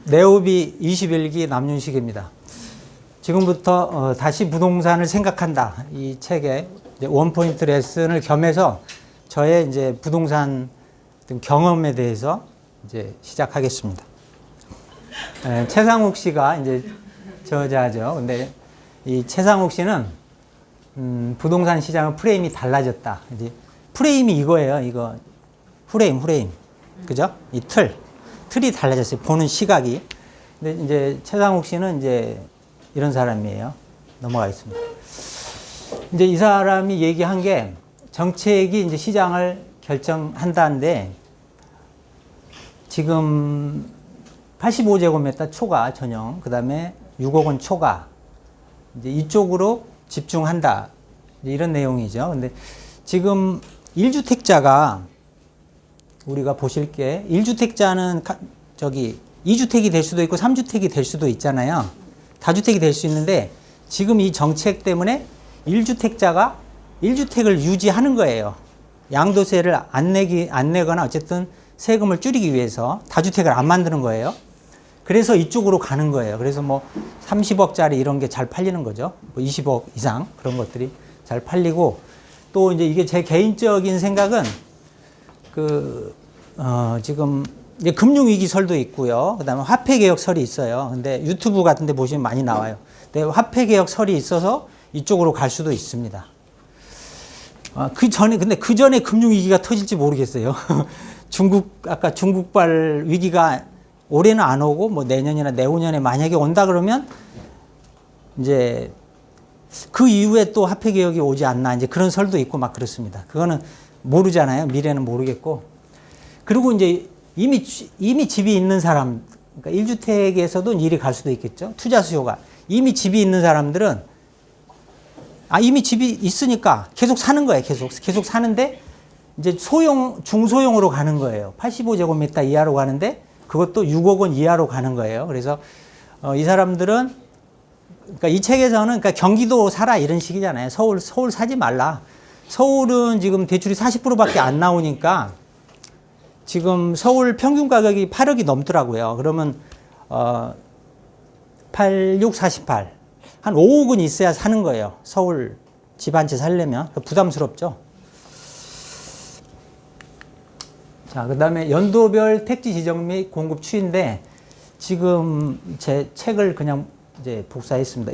네오비 21기 남윤식입니다. 지금부터 다시 부동산을 생각한다. 이 책의 원포인트 레슨을 겸해서 저의 이제 부동산 경험에 대해서 이제 시작하겠습니다. 최상욱 씨가 이제 저자죠. 근데 이 최상욱 씨는 부동산 시장의 프레임이 달라졌다. 이제 프레임이 이거예요. 이거 프레임. 그죠? 이 틀이 달라졌어요. 보는 시각이. 근데 이제 최상욱 씨는 이제 이런 사람이에요. 넘어가겠습니다. 이제 이 사람이 얘기한 게 정책이 이제 시장을 결정한다는데 지금 85제곱미터 초과 전용, 그 다음에 6억 원 초과 이제 이쪽으로 집중한다. 이런 내용이죠. 근데 지금 1주택자가 우리가 보실 게 1주택자는 저기 2주택이 될 수도 있고 3주택이 될 수도 있잖아요. 다주택이 될 수 있는데 지금 이 정책 때문에 1주택자가 1주택을 유지하는 거예요. 양도세를 안 내거나 어쨌든 세금을 줄이기 위해서 다주택을 안 만드는 거예요. 그래서 이쪽으로 가는 거예요. 그래서 뭐 30억짜리 이런 게 잘 팔리는 거죠. 뭐 20억 이상 그런 것들이 잘 팔리고 또 이제 이게 제 개인적인 생각은 지금 이제 금융위기설도 있고요. 그 다음에 화폐개혁설이 있어요. 근데 유튜브 같은 데 보시면 많이 나와요. 근데 화폐개혁설이 있어서 이쪽으로 갈 수도 있습니다. 근데 그 전에 금융위기가 터질지 모르겠어요. 아까 중국발 위기가 올해는 안 오고 뭐 내년이나 내후년에 만약에 온다 그러면 이제 그 이후에 또 화폐개혁이 오지 않나 이제 그런 설도 있고 막 그렇습니다. 그거는 모르잖아요. 미래는 모르겠고. 그리고 이제 이미 집이 있는 사람, 그러니까 1주택에서도 일이 갈 수도 있겠죠. 투자 수요가. 이미 집이 있는 사람들은 이미 집이 있으니까 계속 사는 거예요. 계속 사는데 이제 중소형으로 가는 거예요. 85제곱미터 이하로 가는데 그것도 6억 원 이하로 가는 거예요. 그래서 이 사람들은 그러니까 이 책에서는 그러니까 경기도 사라 이런 식이잖아요. 서울 사지 말라. 서울은 지금 대출이 40%밖에 안 나오니까 지금 서울 평균 가격이 8억이 넘더라고요. 그러면 86, 48. 한 5억은 있어야 사는 거예요. 서울 집 한 채 살려면. 부담스럽죠. 자, 그 다음에 연도별 택지 지정 및 공급 추이인데 지금 제 책을 그냥 이제 복사했습니다.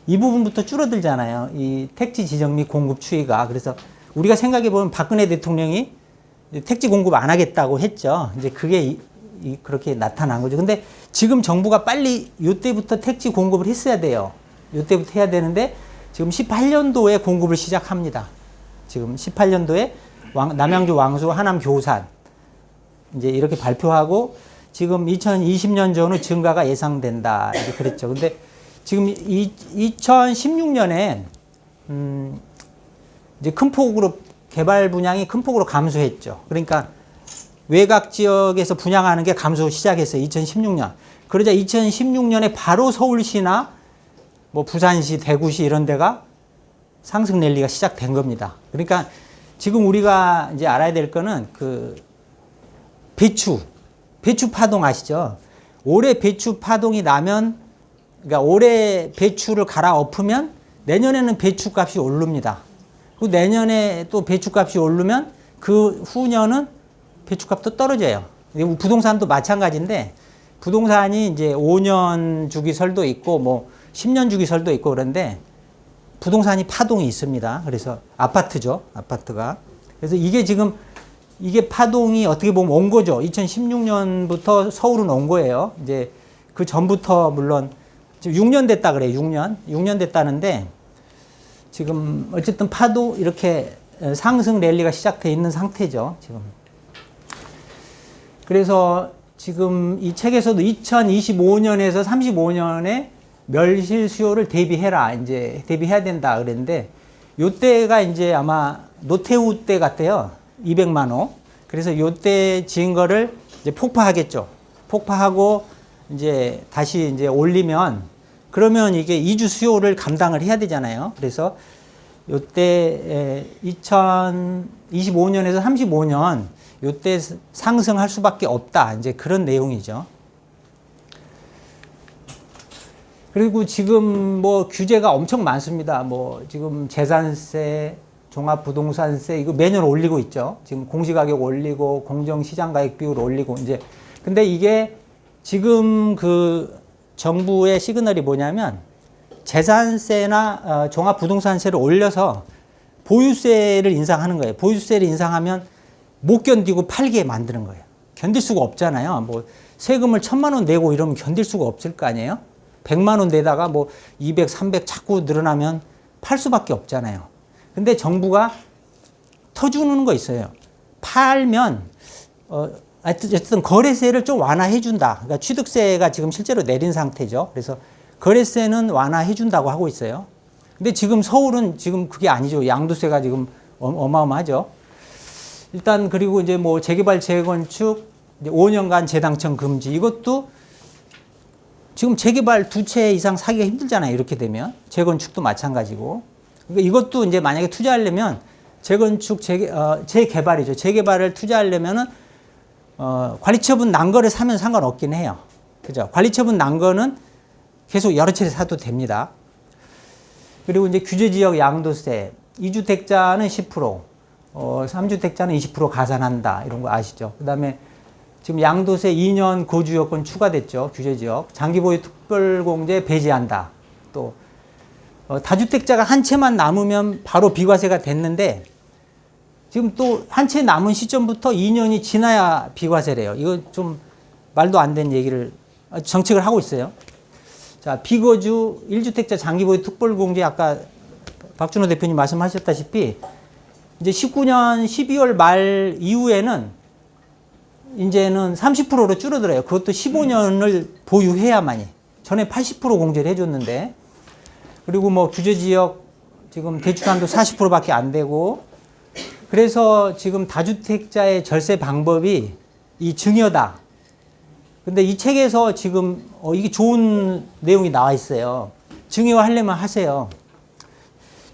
이 부분부터 줄어들잖아요. 이 택지 지정 및 공급 추이가. 그래서 우리가 생각해 보면 박근혜 대통령이 택지 공급 안 하겠다고 했죠. 이제 그게 그렇게 나타난 거죠. 근데 지금 정부가 빨리 이때부터 택지 공급을 했어야 돼요. 이때부터 해야 되는데 지금 18년도에 공급을 시작합니다. 지금 18년도에 남양주 왕수 하남 교산 이제 이렇게 발표하고 지금 2020년 전후 증가가 예상된다. 이렇게 그랬죠. 근데 지금 2016년에 이제 큰 폭으로 개발 분양이 큰 폭으로 감소했죠. 그러니까 외곽 지역에서 분양하는 게 감소 시작했어요. 2016년. 그러자 2016년에 바로 서울시나 뭐 부산시, 대구시 이런 데가 상승 랠리가 시작된 겁니다. 그러니까 지금 우리가 이제 알아야 될 거는 배추 파동 아시죠? 올해 배추 파동이 나면 그러니까 올해 배추를 갈아엎으면 내년에는 배추값이 오릅니다. 그 내년에 또 배추값이 오르면 그 후년은 배추값도 떨어져요. 부동산도 마찬가지인데 부동산이 이제 5년 주기설도 있고 뭐 10년 주기설도 있고 그런데 부동산이 파동이 있습니다. 그래서 아파트죠. 아파트가. 그래서 이게 파동이 어떻게 보면 온 거죠. 2016년부터 서울은 온 거예요. 이제 그 전부터 물론 지금 6년 됐다 그래요. 6년 됐다는데 지금 어쨌든 파도 이렇게 상승 랠리가 시작돼 있는 상태죠. 지금. 그래서 지금 이 책에서도 2025년에서 35년에 멸실 수요를 대비해라. 이제 대비해야 된다 그랬는데 요때가 이제 아마 노태우 때 같대요. 200만 호. 그래서 요때 지은 거를 이제 폭파하겠죠. 폭파하고 이제 다시 이제 올리면 그러면 이게 이주 수요를 감당을 해야 되잖아요. 그래서 요때 2025년에서 35년 요때 상승할 수밖에 없다. 이제 그런 내용이죠. 그리고 지금 뭐 규제가 엄청 많습니다. 뭐 지금 재산세, 종합부동산세 이거 매년 올리고 있죠. 지금 공시가격 올리고 공정시장가격 비율 올리고 이제 근데 이게 지금 그 정부의 시그널이 뭐냐면 재산세나 종합부동산세를 올려서 보유세를 인상하는 거예요. 보유세를 인상하면 못 견디고 팔게 만드는 거예요. 견딜 수가 없잖아요. 뭐 세금을 1,000만 원 내고 이러면 견딜 수가 없을 거 아니에요. 100만 원 내다가 뭐 200, 300 자꾸 늘어나면 팔 수밖에 없잖아요. 근데 정부가 터주는 거 있어요. 팔면 어쨌든 거래세를 좀 완화해 준다. 그러니까 취득세가 지금 실제로 내린 상태죠. 그래서 거래세는 완화해 준다고 하고 있어요. 근데 지금 서울은 지금 그게 아니죠. 양도세가 지금 어마어마하죠. 일단 그리고 이제 뭐 재개발 재건축 이제 5년간 재당첨 금지 이것도 지금 재개발 2채 이상 사기가 힘들잖아요. 이렇게 되면 재건축도 마찬가지고. 그러니까 이것도 이제 만약에 투자하려면 재건축 재개발이죠. 재개발을 투자하려면은 관리처분 난 거를 사면 상관없긴 해요. 그죠? 관리처분 난 거는 계속 여러 채를 사도 됩니다. 그리고 이제 규제지역 양도세, 2주택자는 10%, 3주택자는 20% 가산한다. 이런 거 아시죠? 그 다음에 지금 양도세 2년 거주여건 추가됐죠. 규제지역. 장기보유 특별공제 배제한다. 또 다주택자가 한 채만 남으면 바로 비과세가 됐는데 지금 또 한 채 남은 시점부터 2년이 지나야 비과세래요. 이거 좀 말도 안 되는 얘기를 정책을 하고 있어요. 자, 비거주 1주택자 장기보유 특별공제 아까 박준호 대표님 말씀하셨다시피 이제 19년 12월 말 이후에는 이제는 30%로 줄어들어요. 그것도 15년을 보유해야만이. 전에 80% 공제를 해줬는데 그리고 뭐 규제지역 지금 대출한도 40%밖에 안 되고 그래서 지금 다주택자의 절세 방법이 이 증여다. 근데 이 책에서 지금 이게 좋은 내용이 나와 있어요. 증여하려면 하세요.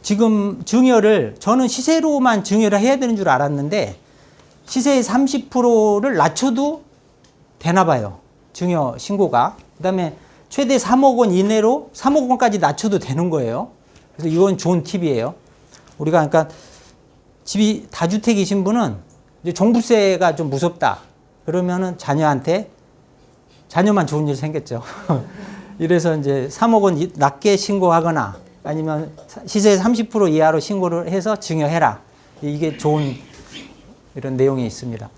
지금 증여를 저는 시세로만 증여를 해야 되는 줄 알았는데 시세의 30%를 낮춰도 되나 봐요. 증여 신고가. 그다음에 최대 3억 원 이내로 3억 원까지 낮춰도 되는 거예요. 그래서 이건 좋은 팁이에요. 우리가 그러니까 집이 다주택이신 분은 이제 종부세가 좀 무섭다. 그러면은 자녀만 좋은 일 생겼죠. 이래서 이제 3억 원 낮게 신고하거나 아니면 시세 30% 이하로 신고를 해서 증여해라. 이게 좋은 이런 내용이 있습니다.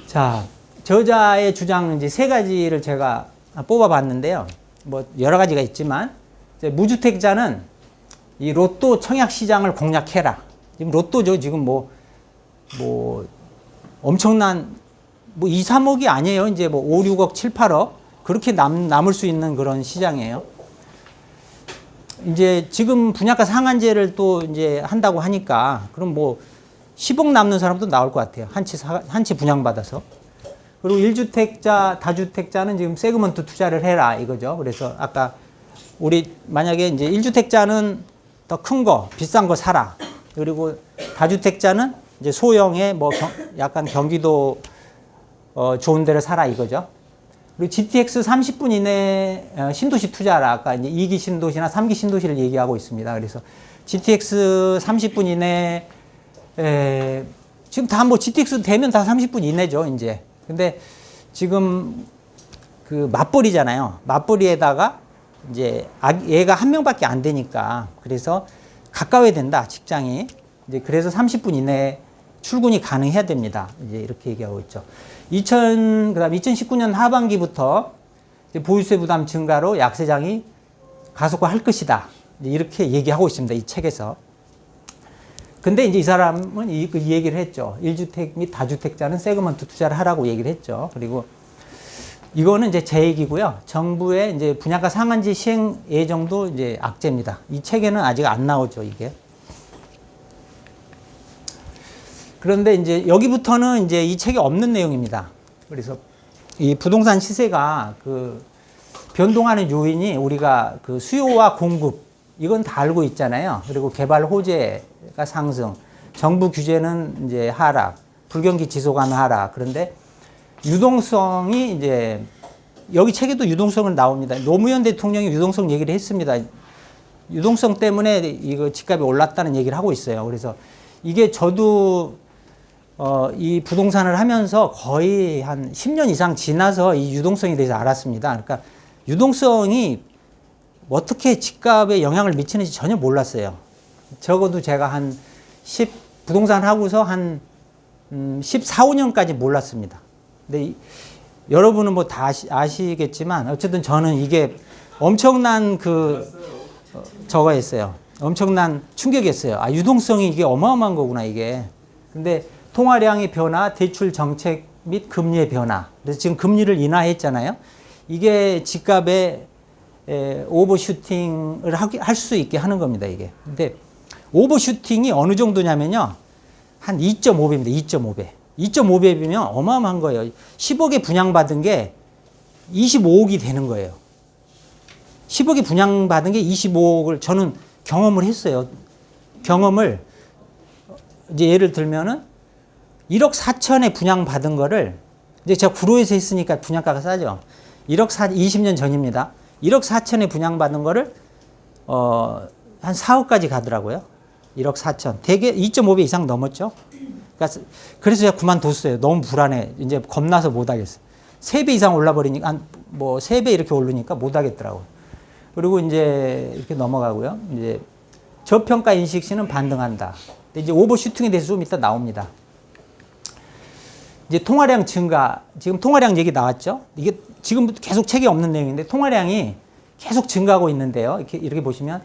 자, 저자의 주장 이제 세 가지를 제가 뽑아봤는데요. 뭐 여러 가지가 있지만 이제 무주택자는 이 로또 청약 시장을 공략해라. 지금 로또죠. 지금 뭐 엄청난 뭐 2, 3억이 아니에요. 이제 뭐 5, 6억, 7, 8억 그렇게 남을 수 있는 그런 시장이에요. 이제 지금 분양가 상한제를 또 이제 한다고 하니까 그럼 뭐 10억 남는 사람도 나올 것 같아요. 한 채 분양받아서. 그리고 1주택자, 다주택자는 지금 세그먼트 투자를 해라 이거죠. 그래서 아까 우리 만약에 이제 1주택자는 더 큰 거, 비싼 거 사라. 그리고 다주택자는 이제 소형의 뭐 약간 경기도 좋은 데를 사라 이거죠. 그리고 GTX 30분 이내 신도시 투자라 아까 이제 2기 신도시나 3기 신도시를 얘기하고 있습니다. 그래서 GTX 30분 이내 지금 다 뭐 GTX 되면 다 30분 이내죠, 이제. 근데 지금 그 맞벌이잖아요. 맞벌이에다가 이제 얘가 한 명밖에 안 되니까 그래서 가까워야 된다, 직장이. 이제 그래서 30분 이내에 출근이 가능해야 됩니다. 이제 이렇게 얘기하고 있죠. 그다음 2019년 하반기부터 이제 보유세 부담 증가로 약세장이 가속화할 것이다. 이제 이렇게 얘기하고 있습니다. 이 책에서. 근데 이제 이 사람은 이 얘기를 했죠. 1주택 및 다주택자는 세그먼트 투자를 하라고 얘기를 했죠. 그리고 이거는 이제 제 얘기고요. 정부의 이제 분양가 상한제 시행 예정도 이제 악재입니다. 이 책에는 아직 안 나오죠, 이게. 그런데 이제 여기부터는 이제 이 책에 없는 내용입니다. 그래서 이 부동산 시세가 그 변동하는 요인이 우리가 그 수요와 공급 이건 다 알고 있잖아요. 그리고 개발 호재가 상승, 정부 규제는 이제 하락, 불경기 지속하는 하락. 그런데 유동성이 이제 여기 책에도 유동성은 나옵니다. 노무현 대통령이 유동성 얘기를 했습니다. 유동성 때문에 이거 집값이 올랐다는 얘기를 하고 있어요. 그래서 이게 저도 이 부동산을 하면서 거의 한 10년 이상 지나서 이 유동성에 대해서 알았습니다. 그러니까 유동성이 어떻게 집값에 영향을 미치는지 전혀 몰랐어요. 적어도 제가 부동산 하고서 한 14, 15년까지 몰랐습니다. 근데 여러분은 뭐 다 아시겠지만 어쨌든 저는 이게 엄청난 저거였어요. 엄청난 충격이었어요. 아, 유동성이 이게 어마어마한 거구나, 이게. 근데 통화량의 변화, 대출 정책 및 금리의 변화. 그래서 지금 금리를 인하했잖아요. 이게 집값에 오버슈팅을 할 수 있게 하는 겁니다, 이게. 근데 오버슈팅이 어느 정도냐면요. 한 2.5배입니다, 2.5배. 2.5배면 어마어마한 거예요. 10억에 분양받은 게 25억이 되는 거예요. 10억에 분양받은 게 25억을 저는 경험을 했어요. 경험을, 이제 예를 들면은 1억 4천에 분양받은 거를, 이제 제가 구로에서 했으니까 분양가가 싸죠. 20년 전입니다. 1억 4천에 분양받은 거를, 한 4억까지 가더라고요. 1억 4천. 대개 2.5배 이상 넘었죠. 그래서 제가 그만뒀어요. 너무 불안해. 이제 겁나서 못 하겠어요. 3배 이상 올라버리니까, 뭐 3배 이렇게 오르니까 못 하겠더라고요. 그리고 이제 이렇게 넘어가고요. 이제 저평가 인식 시는 반등한다. 근데 이제 오버슈팅에 대해서 좀 이따 나옵니다. 이제 통화량 증가, 지금 통화량 얘기 나왔죠? 이게 지금부터 계속 책에 없는 내용인데 통화량이 계속 증가하고 있는데요. 이렇게 보시면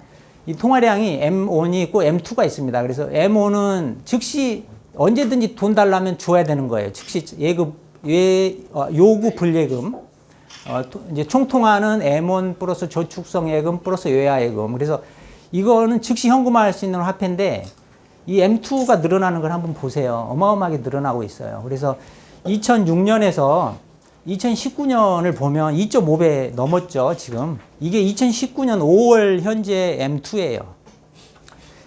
이 통화량이 M1이 있고 M2가 있습니다. 그래서 M1은 즉시 언제든지 돈 달라면 줘야 되는 거예요. 즉시 요구 불예금. 이제 총통화는 M1 플러스 저축성 예금 플러스 외화 예금. 그래서 이거는 즉시 현금화할 수 있는 화폐인데 이 M2가 늘어나는 걸 한번 보세요. 어마어마하게 늘어나고 있어요. 그래서 2006년에서 2019년을 보면 2.5배 넘었죠, 지금. 이게 2019년 5월 현재 M2예요.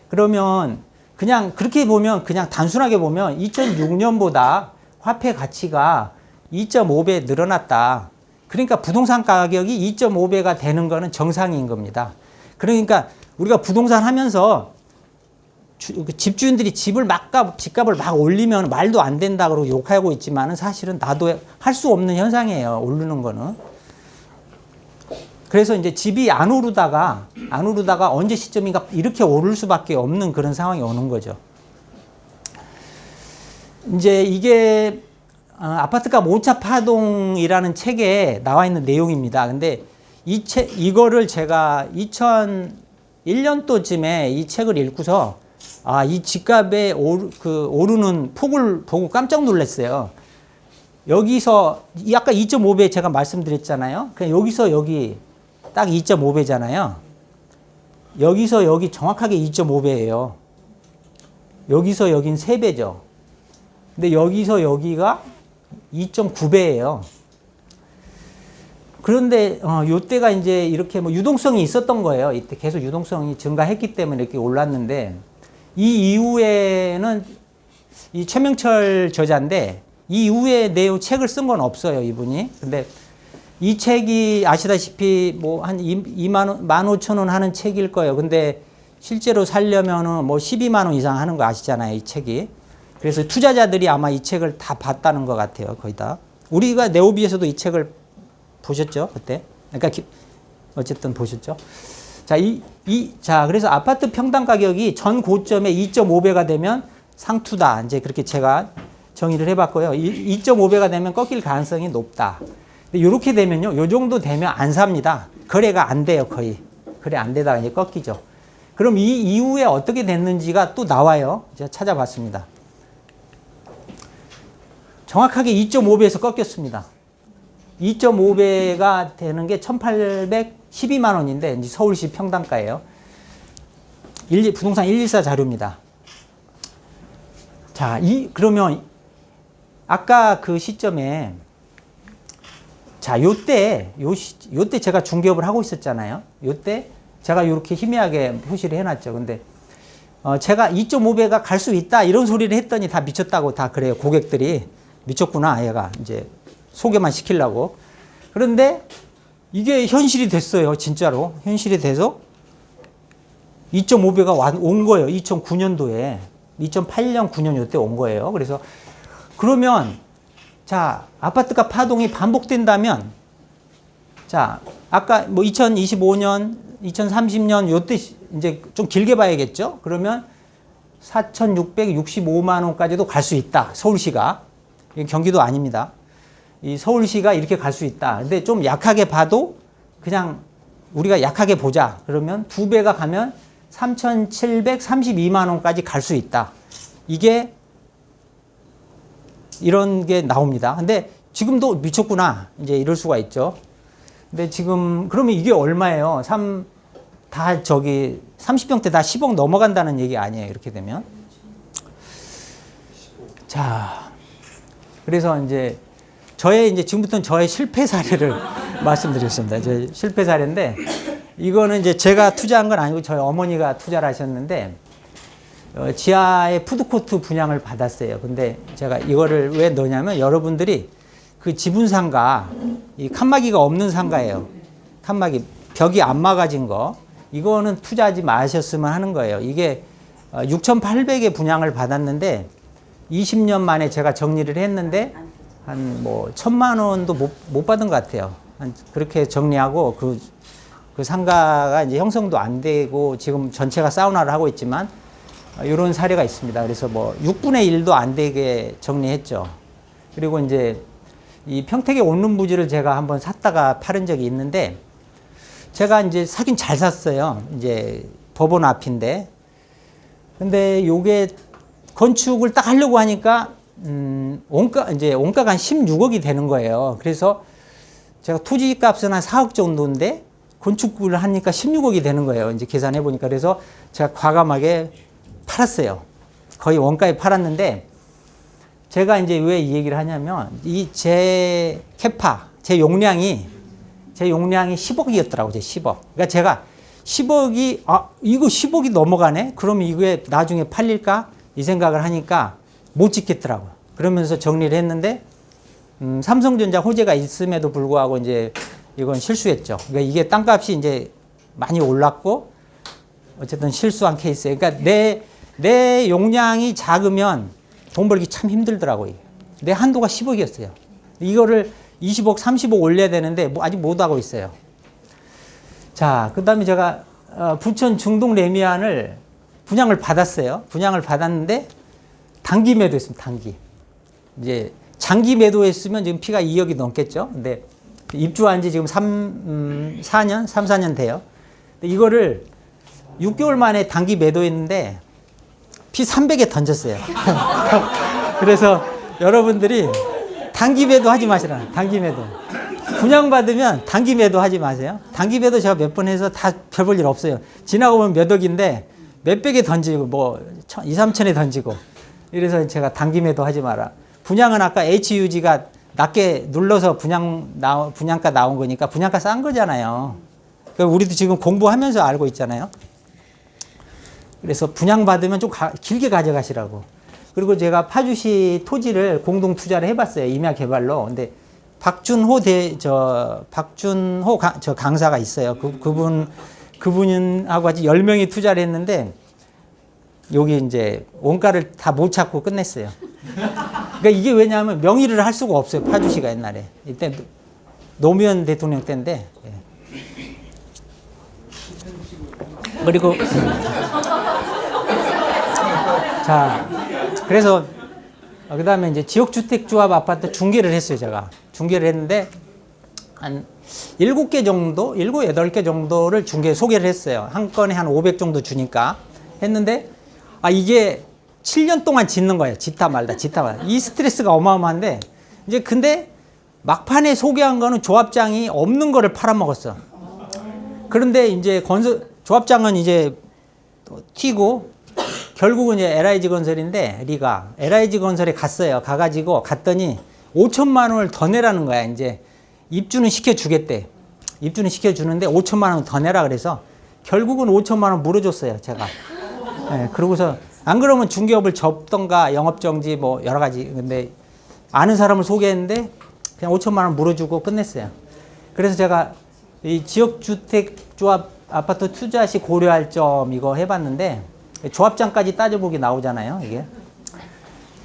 그러면 그냥 그렇게 보면, 그냥 단순하게 보면 2006년보다 화폐 가치가 2.5배 늘어났다. 그러니까 부동산 가격이 2.5배가 되는 거는 정상인 겁니다. 그러니까 우리가 부동산 하면서 집주인들이 집값을 막 올리면 말도 안 된다 그러고 욕하고 있지만은 사실은 나도 할 수 없는 현상이에요. 오르는 거는. 그래서 이제 집이 안 오르다가 언제 시점인가 이렇게 오를 수밖에 없는 그런 상황이 오는 거죠. 이제 이게 아파트값 오차 파동이라는 책에 나와 있는 내용입니다. 근데 이거를 제가 2001년도쯤에 이 책을 읽고서 이 집값의 오르는 폭을 보고 깜짝 놀랐어요. 여기서 아까 2.5배 제가 말씀드렸잖아요. 그냥 여기서 여기 딱 2.5배잖아요. 여기서 여기 정확하게 2.5배예요. 여기서 여긴 3배죠. 근데 여기서 여기가 2.9배예요. 그런데 요때가 이제 이렇게 뭐 유동성이 있었던 거예요. 이때 계속 유동성이 증가했기 때문에 이렇게 올랐는데 이 이후에는 이 최명철 저자인데 이 이후에 내용 책을 쓴 건 없어요, 이분이. 근데 이 책이 아시다시피 뭐 한 15,000원 하는 책일 거예요. 근데 실제로 살려면은 뭐 12만 원 이상 하는 거 아시잖아요, 이 책이. 그래서 투자자들이 아마 이 책을 다 봤다는 것 같아요, 거의 다. 우리가 네오비에서도 이 책을 보셨죠, 그때? 그러니까 어쨌든 보셨죠. 자, 그래서 아파트 평당 가격이 전 고점에 2.5배가 되면 상투다. 이제 그렇게 제가 정의를 해봤고요. 2.5배가 되면 꺾일 가능성이 높다. 이렇게 되면요, 요 정도 되면 안 삽니다. 거래가 안 돼요, 거의. 거래 안 되다가 이제 꺾이죠. 그럼 이 이후에 어떻게 됐는지가 또 나와요. 제가 찾아봤습니다. 정확하게 2.5배에서 꺾였습니다. 2.5배가 되는 게 1,812만 원인데, 이제 서울시 평당가예요. 부동산 114 자료입니다. 자, 그러면 아까 그 시점에 자, 요때 제가 중개업을 하고 있었잖아요. 요때 제가 이렇게 희미하게 표시를 해놨죠. 근데 제가 2.5배가 갈 수 있다 이런 소리를 했더니 다 미쳤다고 다 그래요. 고객들이 미쳤구나 얘가 이제 소개만 시키려고. 그런데 이게 현실이 됐어요. 진짜로. 현실이 돼서 2.5배가 온 거예요. 2009년도에. 2008년, 9년 요때 온 거예요. 그래서 그러면 자, 아파트가 파동이 반복된다면 자, 아까 뭐 2025년, 2030년 요때 이제 좀 길게 봐야겠죠. 그러면 4,665만 원까지도 갈 수 있다. 서울시가. 이게 경기도 아닙니다. 이 서울시가 이렇게 갈 수 있다. 근데 좀 약하게 봐도 그냥 우리가 약하게 보자. 그러면 2배가 가면 3,732만 원까지 갈 수 있다. 이게 이런 게 나옵니다. 근데 지금도 미쳤구나. 이제 이럴 수가 있죠. 근데 지금 그러면 이게 얼마예요? 다 저기 30평대 다 10억 넘어간다는 얘기 아니에요. 이렇게 되면. 자, 그래서 이제 이제 지금부터는 저의 실패 사례를 말씀드리겠습니다. 제 실패 사례인데 이거는 이제 제가 투자한 건 아니고 저희 어머니가 투자를 하셨는데 지하에 푸드코트 분양을 받았어요. 근데 제가 이거를 왜 넣냐면 여러분들이 그 지분 상가, 이 칸막이가 없는 상가예요. 칸막이, 벽이 안 막아진 거. 이거는 투자하지 마셨으면 하는 거예요. 이게 6,800에 분양을 받았는데 20년 만에 제가 정리를 했는데 한 뭐 1,000만 원도 못 받은 것 같아요. 그렇게 정리하고 그 상가가 이제 형성도 안 되고 지금 전체가 사우나를 하고 있지만 이런 사례가 있습니다. 그래서 뭐 6분의 1도 안 되게 정리했죠. 그리고 이제 이 평택의 원룸 부지를 제가 한번 샀다가 팔은 적이 있는데 제가 이제 사긴 잘 샀어요. 이제 법원 앞인데. 근데 요게 건축을 딱 하려고 하니까 원가가 한 16억이 되는 거예요. 그래서 제가 토지 값은 한 4억 정도인데 건축을 하니까 16억이 되는 거예요. 이제 계산해 보니까. 그래서 제가 과감하게 팔았어요. 거의 원가에 팔았는데 제가 이제 왜 이 얘기를 하냐면 제 용량이 10억이었더라고요. 10억. 그러니까 제가 10억이 이거 10억이 넘어가네? 그러면 이게 나중에 팔릴까? 이 생각을 하니까 못 짓겠더라고요. 그러면서 정리를 했는데 삼성전자 호재가 있음에도 불구하고 이제 이건 실수했죠. 그러니까 이게 땅값이 이제 많이 올랐고 어쨌든 실수한 케이스예요. 그러니까 내 용량이 작으면 돈 벌기 참 힘들더라고요. 내 한도가 10억이었어요. 이거를 20억, 30억 올려야 되는데 아직 못 하고 있어요. 자, 그 다음에 제가 부천 중동 레미안을 분양을 받았어요. 분양을 받았는데 단기 매도했습니다. 단기. 이제 장기 매도했으면 지금 피가 2억이 넘겠죠. 근데 입주한 지 지금 4년 돼요. 근데 이거를 6개월 만에 단기 매도했는데 피 300에 던졌어요. 그래서 여러분들이 단기 매도 하지 마시라. 단기 매도. 분양받으면 단기 매도 하지 마세요. 단기 매도 제가 몇 번 해서 다 별 볼 일 없어요. 지나고 보면 몇 억인데 몇백에 던지고 뭐 2, 3천에 던지고 이래서 제가 단기 매도 하지 마라. 분양은 아까 HUG가 낮게 눌러서 분양가 나온 거니까 분양가 싼 거잖아요. 그러니까 우리도 지금 공부하면서 알고 있잖아요. 그래서 분양받으면 좀 길게 가져가시라고. 그리고 제가 파주시 토지를 공동 투자를 해봤어요. 임야 개발로. 근데 박준호 강사가 있어요. 그분하고 같이 10명이 투자를 했는데 여기 이제 원가를 다 못 찾고 끝냈어요. 그러니까 이게 왜냐하면 명의를 할 수가 없어요. 파주시가 옛날에. 이때 노무현 대통령 때인데. 예. 그리고 자, 그래서 그 다음에 이제 지역주택조합 아파트 중개를 했어요. 제가 중개를 했는데 한 7개 정도, 7, 8개 정도를 소개를 했어요. 한 건에 한 500 정도 주니까 했는데 이게 7년 동안 짓는 거예요. 짓다 말다. 이 스트레스가 어마어마한데 이제 근데 막판에 소개한 거는 조합장이 없는 거를 팔아먹었어. 그런데 이제 조합장은 이제 튀고 결국은 이제 LIG 건설인데 리가 LIG 건설에 갔더니 5천만 원을 더 내라는 거야. 이제 입주는 시켜주겠대. 입주는 시켜주는데 5천만 원 더 내라 그래서 결국은 5천만 원 물어줬어요. 제가. 네, 그러고서 안 그러면 중개업을 접던가 영업정지 뭐 여러 가지. 근데 아는 사람을 소개했는데 그냥 5천만 원 물어주고 끝냈어요. 그래서 제가 이 지역주택조합 아파트 투자 시 고려할 점 이거 해봤는데 조합장까지 따져보기 나오잖아요, 이게.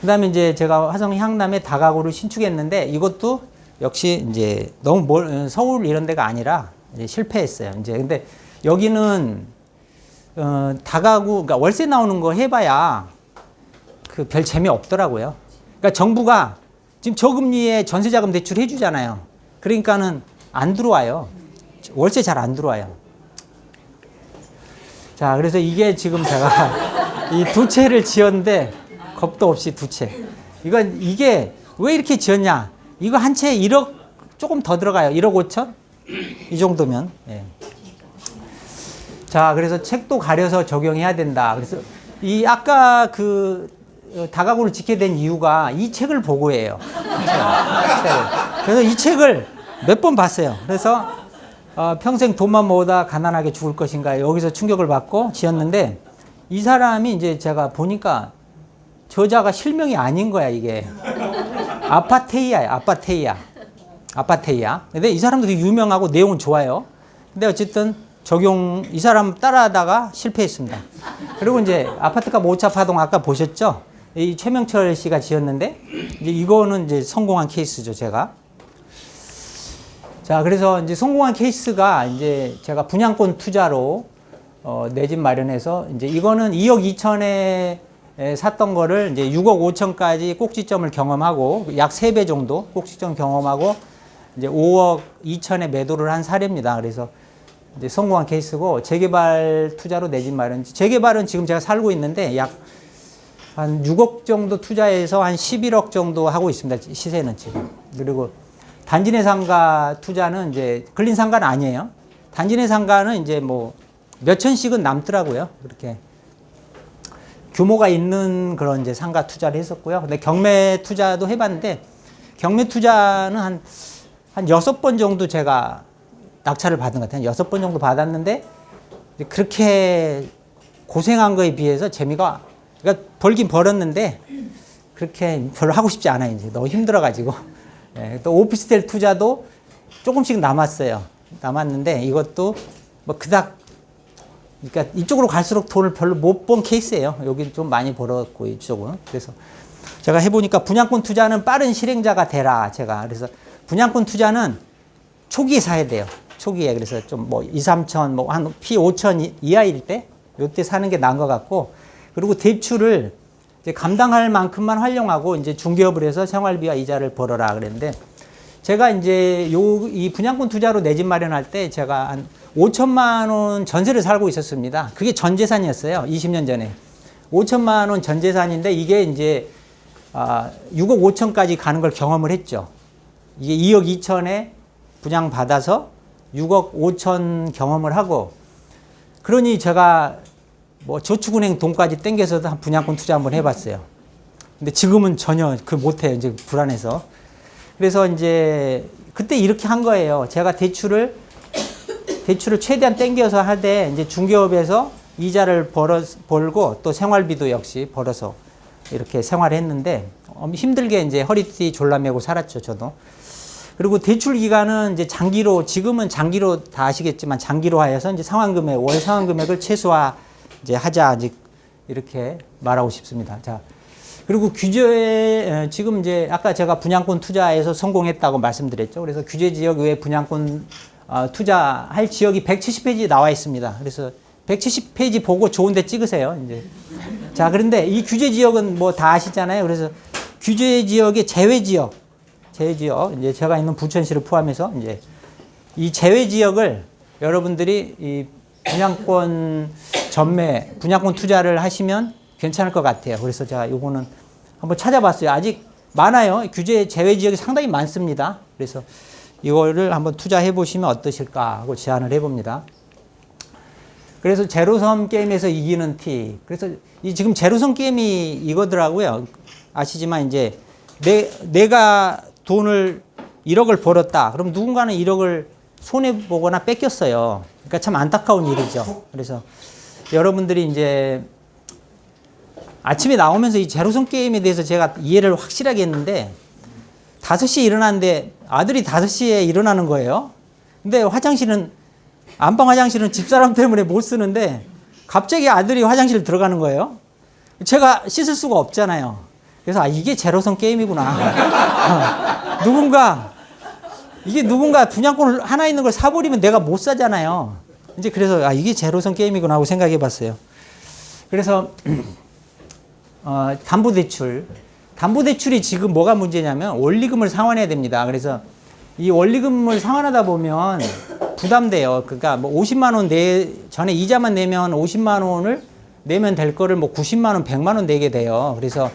그 다음에 이제 제가 화성 향남에 다가구를 신축했는데 이것도 역시 이제 너무 서울 이런 데가 아니라 이제 실패했어요. 이제 근데 여기는 다가구, 그러니까 월세 나오는 거 해봐야 그 별 재미 없더라고요. 그러니까 정부가 지금 저금리에 전세자금 대출 해주잖아요. 그러니까는 안 들어와요. 월세 잘 안 들어와요. 자, 그래서 이게 지금 제가 이 두 채를 지었는데 겁도 없이 두 채. 이게 왜 이렇게 지었냐? 이거 한 채에 1억 조금 더 들어가요. 1억 5천? 이 정도면. 예. 자, 그래서 책도 가려서 적용해야 된다. 그래서 이 아까 그 다가구를 짓게 된 이유가 이 책을 보고예요. 그래서 이 책을 몇 번 봤어요. 그래서 평생 돈만 모으다 가난하게 죽을 것인가 여기서 충격을 받고 지었는데 이 사람이 이제 제가 보니까 저자가 실명이 아닌 거야, 이게. 아파테이아야, 아파테이아. 근데 이 사람도 되게 유명하고 내용은 좋아요. 근데 어쨌든 이 사람 따라하다가 실패했습니다. 그리고 이제 아파트값 오차파동 아까 보셨죠? 이 최명철 씨가 지었는데 이제 이거는 이제 성공한 케이스죠, 제가. 자, 그래서 이제 성공한 케이스가 이제 제가 분양권 투자로 내 집 마련해서 이제 이거는 2억 2천에 샀던 거를 이제 6억 5천까지 꼭지점을 경험하고 약 3배 정도 꼭지점 경험하고 이제 5억 2천에 매도를 한 사례입니다. 그래서 이제 성공한 케이스고 재개발 투자로 내 집 마련. 재개발은 지금 제가 살고 있는데 약 한 6억 정도 투자해서 한 11억 정도 하고 있습니다. 시세는 지금. 그리고 단지 내 상가 투자는 이제 근린 상가는 아니에요. 단지 내 상가는 이제 뭐 몇천씩은 남더라고요. 그렇게 규모가 있는 그런 이제 상가 투자를 했었고요. 근데 경매 투자도 해봤는데 경매 투자는 한 6번 정도 제가 낙찰을 받은 것 같아요. 6번 정도 받았는데 그렇게 고생한 거에 비해서 재미가 그러니까 벌긴 벌었는데 그렇게 별로 하고 싶지 않아요. 이제 너무 힘들어가지고. 예, 또 오피스텔 투자도 조금씩 남았는데 이것도 뭐 그닥 그러니까 이쪽으로 갈수록 돈을 별로 못 번 케이스예요. 여기 좀 많이 벌었고 이쪽은. 그래서 제가 해보니까 분양권 투자는 빠른 실행자가 되라. 제가 그래서 분양권 투자는 초기에 사야 돼요. 초기에. 그래서 좀 뭐 2, 3천 뭐 한 피 5천 이하일 때 요때 사는 게 나은 것 같고 그리고 대출을 이제 감당할 만큼만 활용하고 이제 중개업을 해서 생활비와 이자를 벌어라 그랬는데 제가 이제 이 분양권 투자로 내 집 마련할 때 제가 한 5천만 원 전세를 살고 있었습니다. 그게 전 재산이었어요. 20년 전에. 5천만 원 전 재산인데 이게 이제 6억 5천까지 가는 걸 경험을 했죠. 이게 2억 2천에 분양 받아서 6억 5천 경험을 하고 그러니 제가 뭐 저축은행 돈까지 땡겨서도 한 분양권 투자 한번 해봤어요. 근데 지금은 전혀 못해요. 이제 불안해서. 그래서 이제 그때 이렇게 한 거예요. 제가 대출을 최대한 땡겨서 하되 이제 중개업에서 이자를 벌고 또 생활비도 역시 벌어서 이렇게 생활했는데 힘들게 이제 허리띠 졸라매고 살았죠, 저도. 그리고 대출 기간은 이제 장기로 지금은 장기로 다 아시겠지만 장기로 하여서 이제 월 상환금액을 최소화 이제 하자 이렇게 말하고 싶습니다. 자, 그리고 규제에 지금 이제 아까 제가 분양권 투자에서 성공했다고 말씀드렸죠. 그래서 규제 지역 외에 분양권 투자할 지역이 170페이지 나와 있습니다. 그래서 170페이지 보고 좋은데 찍으세요. 이제 자, 그런데 이 규제 지역은 뭐 다 아시잖아요. 그래서 규제 지역의 제외 지역 이제 제가 있는 부천시를 포함해서 이제 이 제외 지역을 여러분들이 이 분양권 투자를 하시면 괜찮을 것 같아요. 그래서 제가 요거는 한번 찾아봤어요. 아직 많아요. 규제 제외 지역이 상당히 많습니다. 그래서 이거를 한번 투자해 보시면 어떠실까 하고 제안을 해봅니다. 그래서 제로섬 게임에서 이기는 티. 그래서 지금 제로섬 게임이 이거더라고요. 아시지만 이제 내가 돈을 1억을 벌었다. 그럼 누군가는 1억을 손해보거나 뺏겼어요. 그러니까 참 안타까운 일이죠. 그래서 여러분들이 이제 아침에 나오면서 이 제로섬 게임에 대해서 제가 이해를 확실하게 했는데 5시에 일어났는데 아들이 5시에 일어나는 거예요. 근데 안방 화장실은 집사람 때문에 못 쓰는데 갑자기 아들이 화장실 들어가는 거예요. 제가 씻을 수가 없잖아요. 그래서 이게 제로섬 게임이구나. 누군가 분양권 하나 있는 걸 사버리면 내가 못 사잖아요. 이제 그래서 이게 제로섬 게임이구나 하고 생각해 봤어요. 그래서 담보대출이 지금 뭐가 문제냐면 원리금을 상환해야 됩니다. 그래서 이 원리금을 상환하다 보면 부담돼요. 그러니까 뭐 50만 원 전에 이자만 내면 50만 원을 내면 될 거를 뭐 90만 원, 100만 원 내게 돼요. 그래서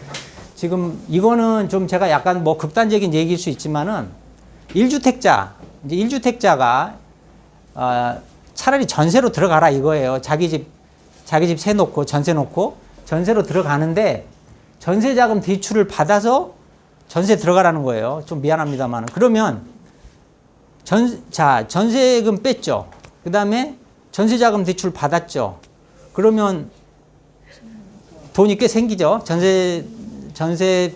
지금 이거는 좀 제가 약간 뭐 극단적인 얘기일 수 있지만은 1주택자가 차라리 전세로 들어가라 이거예요. 자기 집 세 놓고 전세 놓고 전세로 들어가는데 전세자금 대출을 받아서 전세 들어가라는 거예요. 좀 미안합니다만. 그러면 전세금 뺐죠. 그 다음에 전세자금 대출 받았죠. 그러면 돈이 꽤 생기죠. 전세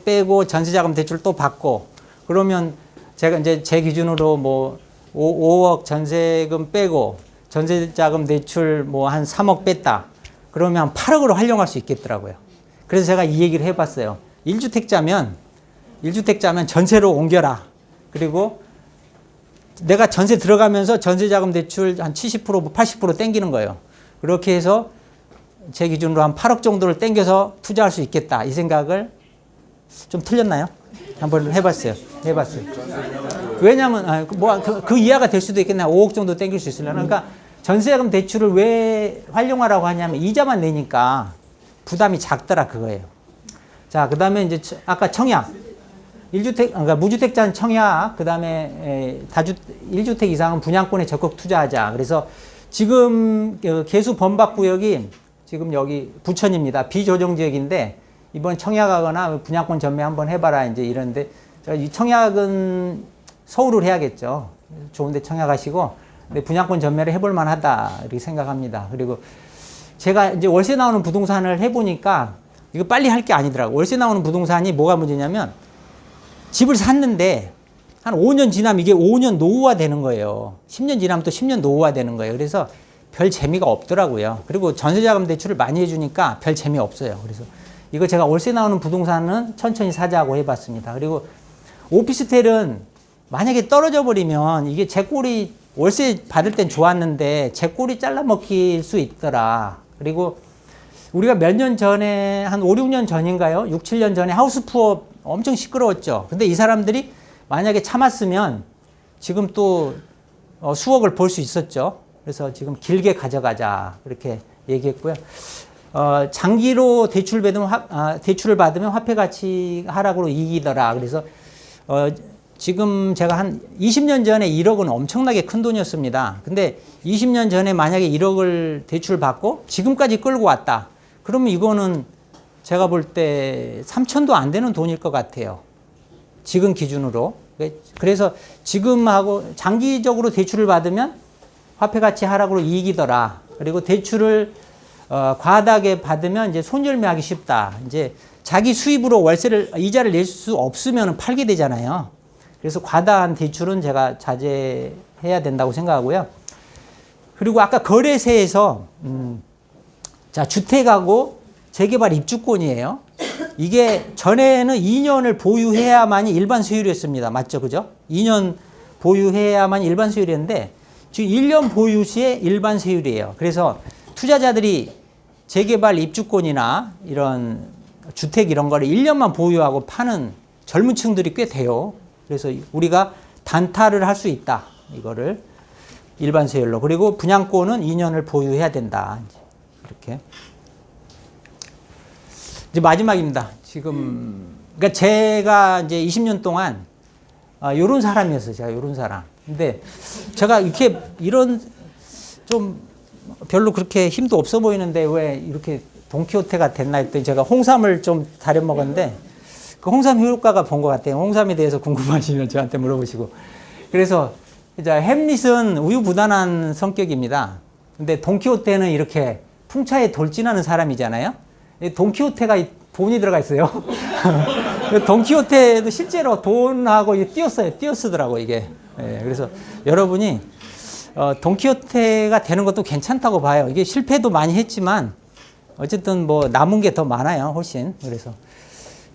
빼고 전세자금 대출 또 받고 그러면 제가 이제 제 기준으로 뭐 5억 전세금 빼고 전세자금 대출 뭐 한 3억 뺐다. 그러면 한 8억으로 활용할 수 있겠더라고요. 그래서 제가 이 얘기를 해봤어요. 1주택자면 전세로 옮겨라. 그리고 내가 전세 들어가면서 전세자금 대출 한 70%, 80% 땡기는 거예요. 그렇게 해서 제 기준으로 한 8억 정도를 땡겨서 투자할 수 있겠다. 이 생각을 좀 틀렸나요? 한번 해봤어요. 왜냐하면 그 이하가 될 수도 있겠네요. 5억 정도 땡길 수 있으려나. 그러니까 전세자금 대출을 왜 활용하라고 하냐면 이자만 내니까 부담이 작더라 그거예요. 자, 그 다음에 이제 아까 청약. 그러니까 무주택자는 청약, 그 다음에 1주택 이상은 분양권에 적극 투자하자. 그래서 지금 계수 범박구역이 지금 여기 부천입니다. 비조정지역인데 이번 청약하거나 분양권 전매 한번 해봐라 이제 이런데 이 청약은 서울을 해야겠죠. 좋은데 청약하시고 근데 분양권 전매를 해볼 만하다 이렇게 생각합니다. 그리고 제가 이제 월세 나오는 부동산을 해보니까 이거 빨리 할 게 아니더라고요. 월세 나오는 부동산이 뭐가 문제냐면 집을 샀는데 한 5년 지나면 이게 5년 노후화 되는 거예요. 10년 지나면 또 10년 노후화 되는 거예요. 그래서 별 재미가 없더라고요. 그리고 전세자금 대출을 많이 해주니까 별 재미 없어요. 그래서 이거 제가 월세 나오는 부동산은 천천히 사자고 해봤습니다. 그리고 오피스텔은 만약에 떨어져 버리면 이게 제 꼴이 월세 받을 땐 좋았는데 제 꼴이 잘라먹힐 수 있더라. 그리고 우리가 몇 년 전에 한 5, 6년 전인가요? 6, 7년 전에 하우스푸어 엄청 시끄러웠죠. 근데 이 사람들이 만약에 참았으면 지금 또 수억을 벌 수 있었죠. 그래서 지금 길게 가져가자 이렇게 얘기했고요. 장기로 대출을 받으면 화폐 가치 하락으로 이기더라. 그래서 지금 제가 한 20년 전에 1억은 엄청나게 큰 돈이었습니다. 근데 20년 전에 만약에 1억을 대출 받고 지금까지 끌고 왔다. 그러면 이거는 제가 볼 때 3천도 안 되는 돈일 것 같아요. 지금 기준으로. 그래서 지금하고 장기적으로 대출을 받으면 화폐 가치 하락으로 이익이더라. 그리고 대출을 과다하게 받으면 이제 손절매하기 쉽다. 이제 자기 수입으로 이자를 낼 수 없으면 팔게 되잖아요. 그래서 과다한 대출은 제가 자제해야 된다고 생각하고요. 그리고 아까 거래세에서 자, 주택하고 재개발 입주권이에요. 이게 전에는 2년을 보유해야만이 일반 수율이었습니다. 맞죠? 그죠? 2년 보유해야만 일반 수율이었는데 지금 1년 보유 시에 일반 세율이에요. 그래서 투자자들이 재개발 입주권이나 이런 주택 이런 거를 1년만 보유하고 파는 젊은 층들이 꽤 돼요. 그래서 우리가 단타를 할 수 있다. 이거를 일반 세율로. 그리고 분양권은 2년을 보유해야 된다. 이렇게. 이제 마지막입니다. 지금 그러니까 제가 이제 20년 동안 요런 사람이었어요. 제가 요런 사람. 근데 제가 이렇게 이런 좀 별로 그렇게 힘도 없어 보이는데 왜 이렇게 돈키호테가 됐나 했더니 제가 홍삼을 좀 다려 먹었는데 그 홍삼 효과가 본 것 같아요. 홍삼에 대해서 궁금하시면 저한테 물어보시고. 그래서 이제 햄릿은 우유부단한 성격입니다. 근데 돈키호테는 이렇게 풍차에 돌진하는 사람이잖아요. 돈키호테가 돈이 들어가 있어요. 돈키호테도 실제로 돈하고 띄어쓰더라고 이게. 예, 그래서 여러분이 돈키호테가 되는 것도 괜찮다고 봐요. 이게 실패도 많이 했지만 어쨌든 뭐 남은 게 더 많아요, 훨씬. 그래서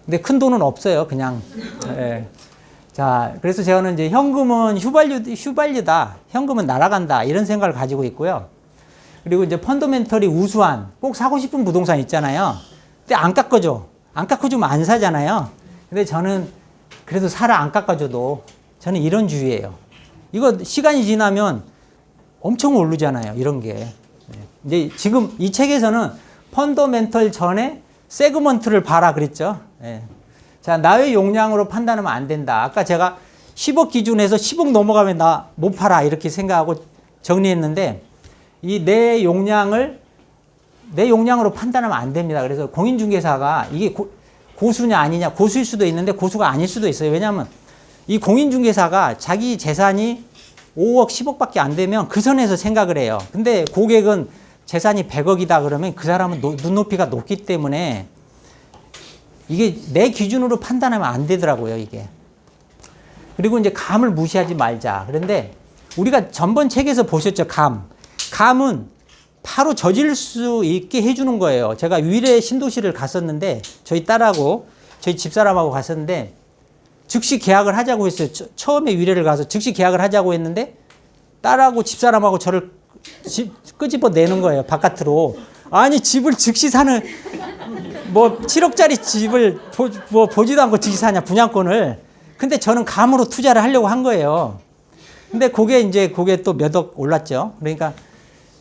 근데 큰 돈은 없어요, 그냥. 예. 자, 그래서 저는 이제 현금은 휘발유다. 현금은 날아간다. 이런 생각을 가지고 있고요. 그리고 이제 펀더멘털이 우수한 꼭 사고 싶은 부동산 있잖아요. 근데 안 깎아줘. 안 깎아주면 안 사잖아요. 근데 저는 그래도 사라 안 깎아줘도 저는 이런 주의예요. 이거 시간이 지나면 엄청 오르잖아요. 이런 게. 이제 지금 이 책에서는 펀더멘털 전에 세그먼트를 봐라 그랬죠. 예. 자, 나의 용량으로 판단하면 안 된다. 아까 제가 10억 기준에서 10억 넘어가면 나 못 팔아 이렇게 생각하고 정리했는데 이 내 용량으로 판단하면 안 됩니다. 그래서 공인중개사가 이게 고수냐 아니냐, 고수일 수도 있는데 고수가 아닐 수도 있어요. 왜냐하면 이 공인중개사가 자기 재산이 5억, 10억밖에 안 되면 그 선에서 생각을 해요. 근데 고객은 재산이 100억이다 그러면 그 사람은 눈높이가 높기 때문에 이게 내 기준으로 판단하면 안 되더라고요, 이게. 그리고 이제 감을 무시하지 말자. 그런데 우리가 전번 책에서 보셨죠, 감. 감은 바로 저질 수 있게 해주는 거예요. 제가 위례 신도시를 갔었는데 저희 딸하고 저희 집사람하고 갔었는데 즉시 계약을 하자고 했어요. 처음에 위례를 가서 즉시 계약을 하자고 했는데 딸하고 집사람하고 저를 끄집어 내는 거예요, 바깥으로. 아니, 집을 즉시 사는, 뭐 7억짜리 집을 보지도 않고 즉시 사냐, 분양권을. 근데 저는 감으로 투자를 하려고 한 거예요. 근데 그게 또 몇 억 올랐죠. 그러니까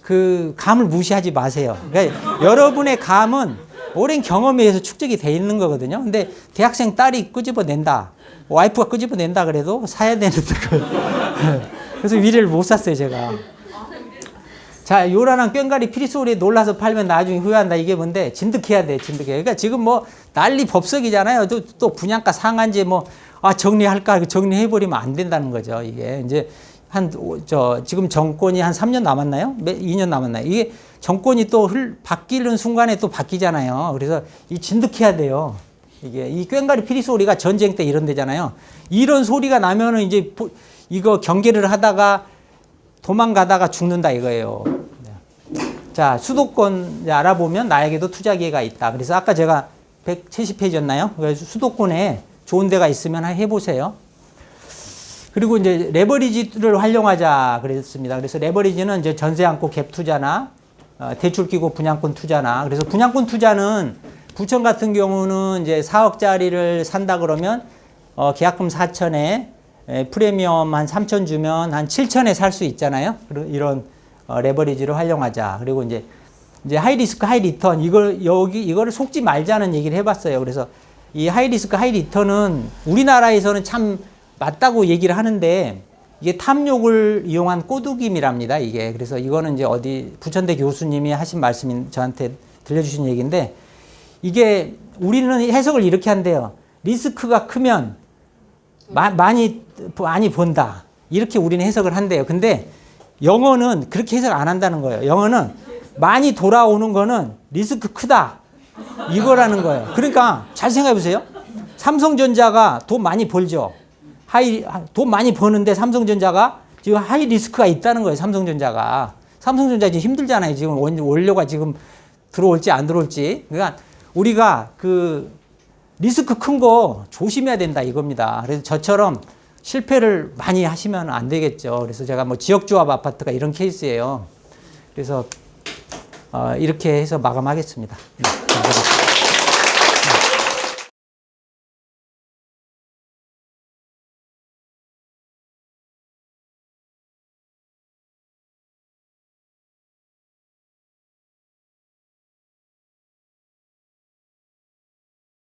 그 감을 무시하지 마세요. 그러니까 여러분의 감은 오랜 경험에 의해서 축적이 돼 있는 거거든요. 근데 대학생 딸이 끄집어낸다, 와이프가 끄집어낸다 그래도 사야 되는데 그래서 위례를 못 샀어요, 제가. 자, 요란한 꽹가리 피리소리에 놀라서 팔면 나중에 후회한다. 이게 뭔데? 진득해야 돼, 진득해. 그러니까 지금 뭐 난리 법석이잖아요. 또 분양가 상한제 정리할까? 정리해버리면 안 된다는 거죠. 이게 이제 지금 정권이 한 3년 남았나요? 2년 남았나요? 이게 정권이 또 바뀌는 순간에 또 바뀌잖아요. 그래서 이 진득해야 돼요. 이게 이 꽹가리 피리소리가 전쟁 때 이런 데잖아요. 이런 소리가 나면은 이제 이거 경계를 하다가 도망가다가 죽는다 이거예요. 자, 수도권 알아보면 나에게도 투자 기회가 있다. 그래서 아까 제가 170페이지였나요? 그래서 수도권에 좋은 데가 있으면 해보세요. 그리고 이제 레버리지를 활용하자 그랬습니다. 그래서 레버리지는 이제 전세 안고 갭 투자나 대출 끼고 분양권 투자나, 그래서 분양권 투자는 부천 같은 경우는 이제 4억짜리를 산다 그러면 계약금 4천에 프리미엄 한 3천 주면 한 7천에 살 수 있잖아요. 이런 레버리지를 활용하자. 그리고 이제 하이 리스크 하이 리턴, 이거를 속지 말자는 얘기를 해봤어요. 그래서 이 하이 리스크 하이 리턴은 우리나라에서는 참 맞다고 얘기를 하는데 이게 탐욕을 이용한 꼬드김이랍니다, 이게. 그래서 이거는 이제 부천대 교수님이 하신 말씀이 저한테 들려주신 얘기인데, 이게 우리는 해석을 이렇게 한대요. 리스크가 크면 많이 번다. 이렇게 우리는 해석을 한대요. 근데 영어는 그렇게 해석 안 한다는 거예요. 영어는 많이 돌아오는 거는 리스크 크다, 이거라는 거예요. 그러니까 잘 생각해 보세요. 삼성전자가 돈 많이 벌죠. 돈 많이 버는데 삼성전자가 지금 하이 리스크가 있다는 거예요. 삼성전자 지금 힘들잖아요. 지금 원료가 지금 들어올지 안 들어올지. 그러니까 우리가 그 리스크 큰 거 조심해야 된다 이겁니다. 그래서 저처럼 실패를 많이 하시면 안 되겠죠. 그래서 제가 뭐 지역조합 아파트가 이런 케이스예요. 그래서 이렇게 해서 마감하겠습니다.